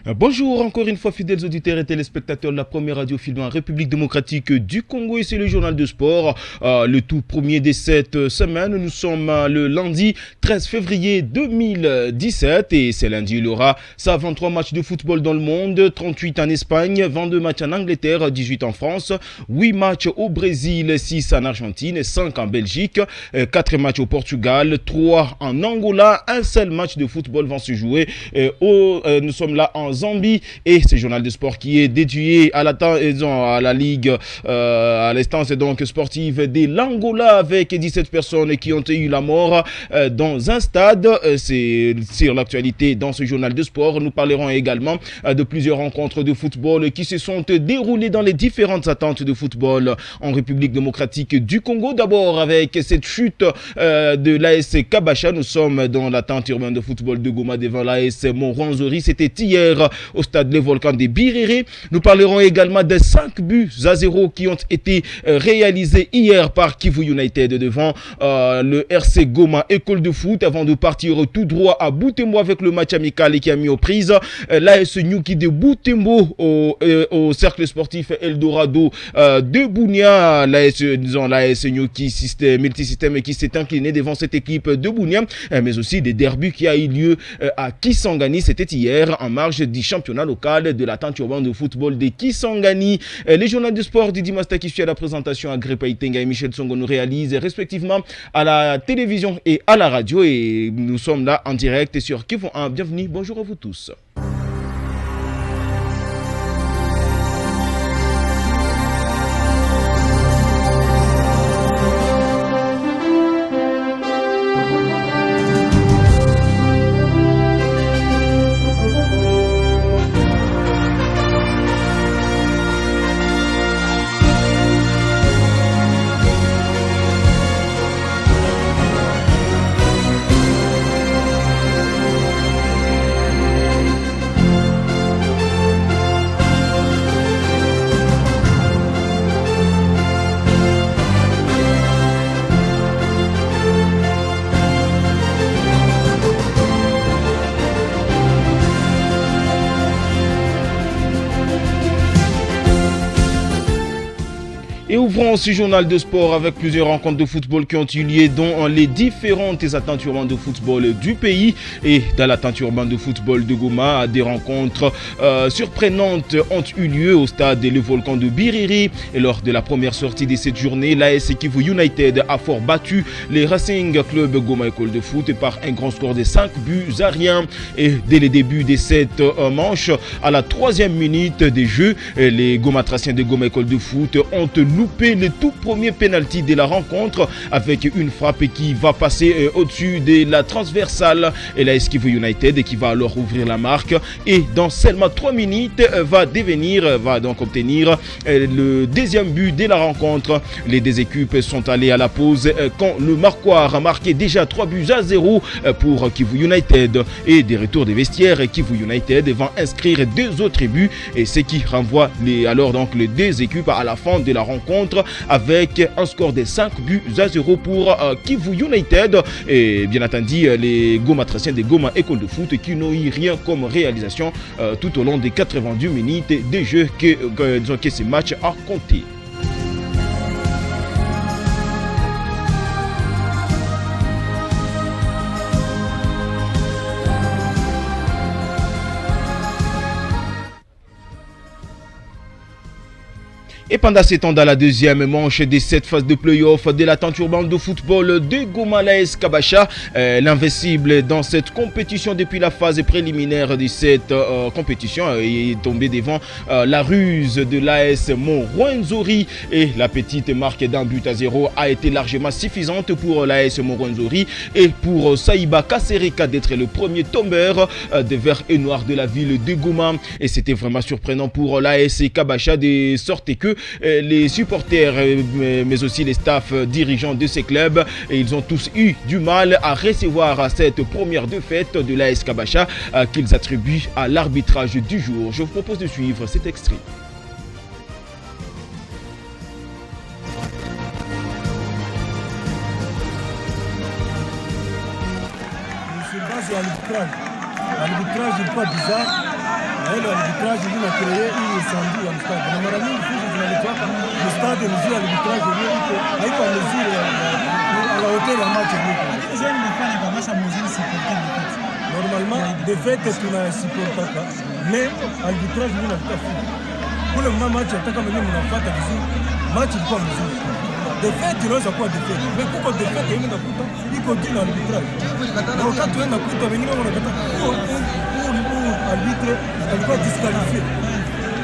Bonjour encore une fois fidèles auditeurs et téléspectateurs de la première radio filmée en République démocratique du Congo et c'est le journal de sport, le tout premier de cette semaine. Nous sommes le lundi 13 février 2017 et c'est lundi il y aura 23 matchs de football dans le monde, 38 en Espagne, 22 matchs en Angleterre, 18 en France, 8 matchs au Brésil, 6 en Argentine, 5 en Belgique, 4 matchs au Portugal, 3 en Angola, un seul match de football va se jouer nous sommes là en Zambie et ce journal de sport qui est dédié à la ligue, à l'instance donc sportive de l'Angola avec 17 personnes qui ont eu la mort dans un stade. C'est sur l'actualité dans ce journal de sport. Nous parlerons également de plusieurs rencontres de football qui se sont déroulées dans les différentes attentes de football en République démocratique du Congo. D'abord avec cette chute de l'AS Kabasha. Nous sommes dans l'attente urbaine de football de Goma devant l'AS Moronzori. C'était hier au stade Les Volcans de Birere. Nous parlerons également des 5-0 qui ont été réalisés hier par Kivu United devant le RC Goma École de foot avant de partir tout droit à Butembo avec le match amical qui a mis aux prises l'AS Nyuki de Butembo au cercle sportif Eldorado de Bunia. L'AS Nyuki multisystème qui s'est incliné devant cette équipe de Bunia, mais aussi des derbys qui a eu lieu à Kisangani. C'était hier en marge du championnat local de la tente urbaine de football de Kisangani. Les journaux de sport Didi Masta qui suit à la présentation, Agrippa Itenga et Michel Songo nous réalisent respectivement à la télévision et à la radio et nous sommes là en direct sur Kivu 1. Bienvenue, bonjour à vous tous. Et ouvrons ce journal de sport avec plusieurs rencontres de football qui ont eu lieu dans les différentes attentes urbaines de football du pays. Et dans l'attente urbaine de football de Goma, des rencontres surprenantes ont eu lieu au stade Le Volcan de Birere. Et lors de la première sortie de cette journée, l'AS Kivu United a fort battu les Racing Club Goma École de foot par un grand score de 5-0. Et dès le début de cette manche, à la 3e minute de jeu, les Gomatraciens de Goma École de foot ont loupé le tout premier penalty de la rencontre avec une frappe qui va passer au-dessus de la transversale et la Kivu United qui va alors ouvrir la marque et dans seulement 3 minutes va donc obtenir le deuxième but de la rencontre. Les deux équipes sont allées à la pause quand le Marquoir a marqué déjà 3-0 pour Kivu United et des retours des vestiaires. Kivu United va inscrire 2 autres buts et ce qui renvoie les deux équipes à la fin de la rencontre avec un score de 5-0 pour Kivu United et bien entendu les Gomatraciens de Goma École de foot qui n'ont eu rien comme réalisation tout au long des 90 minutes de jeu que ce match a compté. Et pendant ce temps, dans la deuxième manche de cette phase de play-off de l'attente urbaine de football de Goma, l'AS Kabasha, l'invincible dans cette compétition depuis la phase préliminaire de cette compétition, est tombé devant la ruse de l'AS Moronzori et la petite marque d'1-0 a été largement suffisante pour l'AS Moronzori et pour Saïba Kasereka d'être le premier tombeur des verts et noirs de la ville de Goma. Et c'était vraiment surprenant pour l'AS Kabasha de sorte que les supporters mais aussi les staffs dirigeants de ces clubs et ils ont tous eu du mal à recevoir cette première défaite de l'AS Kabasha qu'ils attribuent à l'arbitrage du jour. Je vous propose de suivre cet extrait. L'arbitrage n'est pas bizarre. na ile arbitrage ndio inakreye hii sandu ya mstadi. Na mara nyingi fujo zinaletoka mstadi mzuri arbitrage ndio iko haiko mzuri la hauteur ya match niko. Lakini zeni mnafanya kama sasa mzuri supporter wakati. Normalement de fait tuna supportaka mais arbitrage ndio inafuta fujo. Kule match ataka mwenyewe mnafuata vizuri. Match ilikuwa mzuri. De fait inaweza kuwa de fait. Mais kuko de fait yenyewe nakuta iko dina arbitrage. Na wakati wewe nakuta wengine wanakata arbitre alikuwa disqualifié.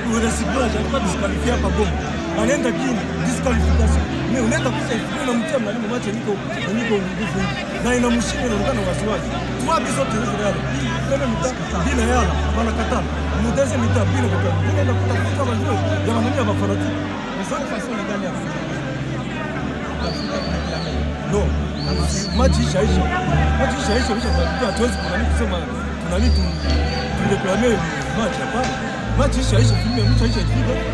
Pour recyclage alikuwa disqualifié hapa Goma. Anaenda kini disqualification. Mais unaenda kusa ifikie na mtia mwalimu match niko nguvu. Na inamshinda inaonekana wasiwasi. Trois buts zote hizo Real. Tena mita bila yala wanakataa. Mudeze mita bila kwa. Unaenda kutafuta mazuri ya maneno ya fanatiki. Sasa façon ya gani hapo? No. Match ishaisha. Match ishaisha hatuwezi kusema tunani tureklame match hapa. Match ishaisha filme mtu ishaisha kidogo.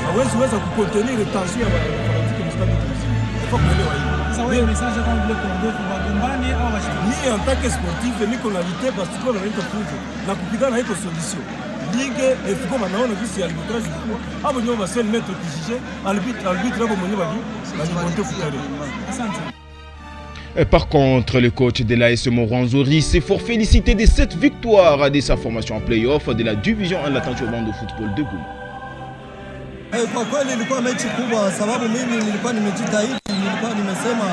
Hawezi weza kucontenir tension ya fanatiki mstari mzima. Faut kuelewa hiyo. Sasa wewe message kama vile kuondoa kwa gombani au washiriki. Mimi en tant que sportif niko na lutter parce que na niko fujo na kupigana haiko solution. Ligue et faut comme naona kisi arbitrage hapo ndio basel mettre kijije arbitre hapo mwenyewe bali monter futale. Asante. Par contre, le coach de l'AS Moranzori s'est fort félicité de cette victoire de sa formation en play-off de la division en Latanche au de football de Goma. Kwa kweli ilikuwa mechi kubwa, sababu mimi nilikuwa nimejitahidi, nilikuwa nimesema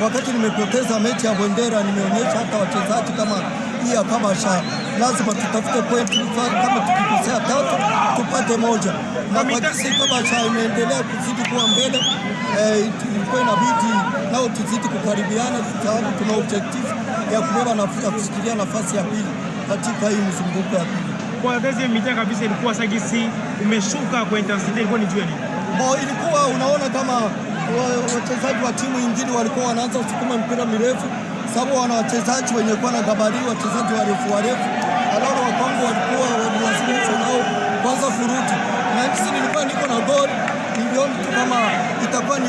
wakati nimepoteza mechi ya Bendera, nimeonyesha hata wachezaji kama hii Kabasha lazima tutafute point, kama tukikosea tatu tupate moja, na kwa jinsi Kabasha imeendelea kuzidi kuwa mbele, ilikuwa inabidi nao tuzidi kukaribiana, sababu tuna objective ya kubeba ya kushikilia nafasi ya pili katika hii mzunguko ya pili. Kwa deuxième mi-temps kabisa ilikuwa sagisi umeshuka kwa intensity, ilikuwa ni jueni. Ilikuwa unaona kama wachezaji wa timu nyingine walikuwa wanaanza kusukuma mpira mirefu, sababu wana wachezaji wenye kuwa na gabari, wachezaji warefu. Aloro wa Kongo walikuwa waliwasilisha nao kwanza furuti. Na sisi nilikuwa niko na goal, niliona kama itakuwa ni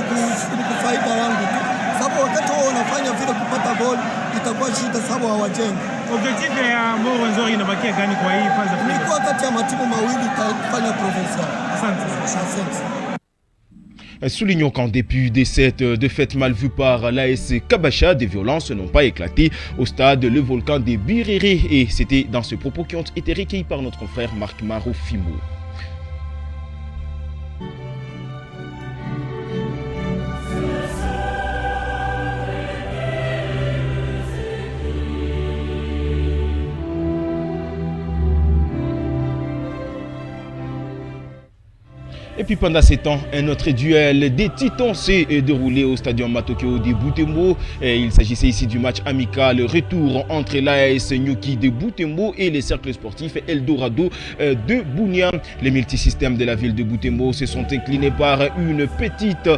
kufaida yangu tu. Sababu wakati wao wanafanya vile kupata goal itakuwa shida, sababu hawajengi. Objectif ya Moranzori inabakia gani kwa hii kwanza? Nilikuwa kati ya matimu mawili kufanya provincial. Asante. Soulignons qu'en dépit de cette défaite mal vue par l'AS Kabasha, des violences n'ont pas éclaté au stade Le Volcan de Biriri. Et c'était dans ce propos qui ont été recueillis par notre confrère Marc Marofimo. Et puis pendant ces temps, un autre duel des titans s'est déroulé au stadium Matokeo de Butembo. Il s'agissait ici du match amical retour entre l'AS Nyuki de Butembo et les cercles sportifs Eldorado de Bunia. Les multisystèmes de la ville de Butembo se sont inclinés par une petite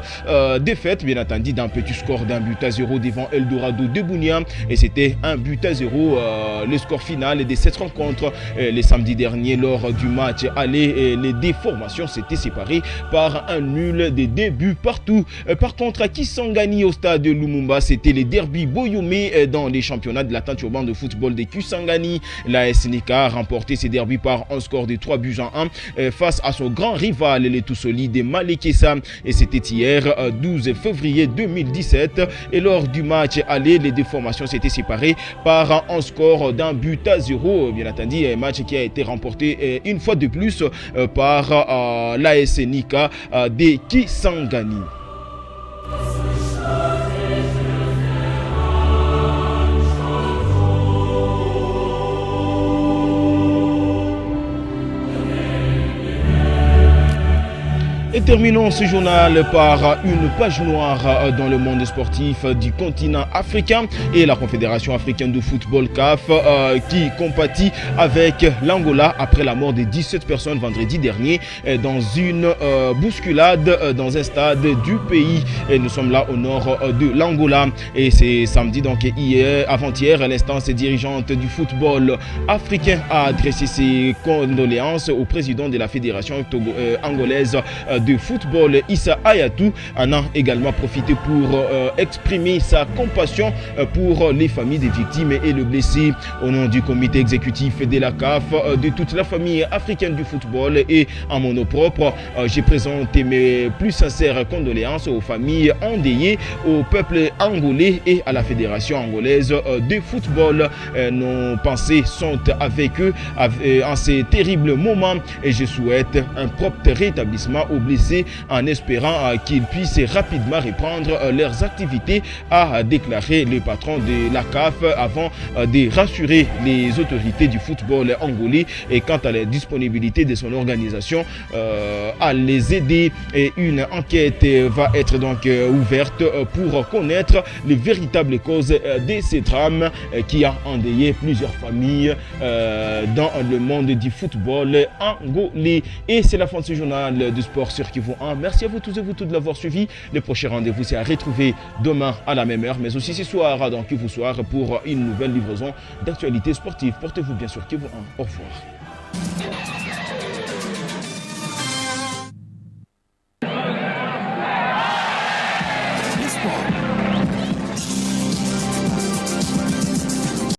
défaite, bien entendu, d'un petit score d'1-0 devant Eldorado de Bunia. Et c'était 1-0 le score final de cette rencontre. Le samedi dernier, lors du match aller, les deux formations s'étaient séparées par un nul des débuts partout. Par contre, à Kisangani au stade de Lumumba, c'était les derby Boyomé dans les championnats de la tente urbaine de football de Kisangani. La SNK a remporté ces derbys par un score de 3-1 face à son grand rival, les tout solides Malekesa. Et c'était hier, 12 février 2017. Et lors du match aller, les deux formations s'étaient séparées par un score d'1-0. Bien entendu, un match qui a été remporté une fois de plus par l'AS Nika de Kisangani. Et terminons ce journal par une page noire dans le monde sportif du continent africain et la Confédération africaine de football CAF qui compatit avec l'Angola après la mort de 17 personnes vendredi dernier dans une bousculade dans un stade du pays. Et nous sommes là au nord de l'Angola et c'est samedi, donc hier, avant-hier, l'instance dirigeante du football africain a adressé ses condoléances au président de la fédération angolaise de de football Issa Hayatou en a également profité pour exprimer sa compassion pour les familles des victimes et le blessé. Au nom du comité exécutif de la CAF, de toute la famille africaine du football et en mon nom propre, j'ai présenté mes plus sincères condoléances aux familles endeuillées, au peuple angolais et à la fédération angolaise de football. Nos pensées sont avec eux en ces terribles moments et je souhaite un propre rétablissement aux blessés en espérant qu'ils puissent rapidement reprendre leurs activités, a déclaré le patron de la CAF avant de rassurer les autorités du football angolais et quant à la disponibilité de son organisation à les aider. Et une enquête va être donc ouverte pour connaître les véritables causes de ces drames qui a endeuillé plusieurs familles dans le monde du football angolais. Et c'est la fin de ce journal de sport sur Kivu 1. Merci à vous tous et vous toutes de l'avoir suivi. Le prochain rendez-vous, c'est à retrouver demain à la même heure, mais aussi ce soir dans Kivu Soir pour une nouvelle livraison d'actualités sportives. Portez-vous bien sur Kivu 1. Au revoir.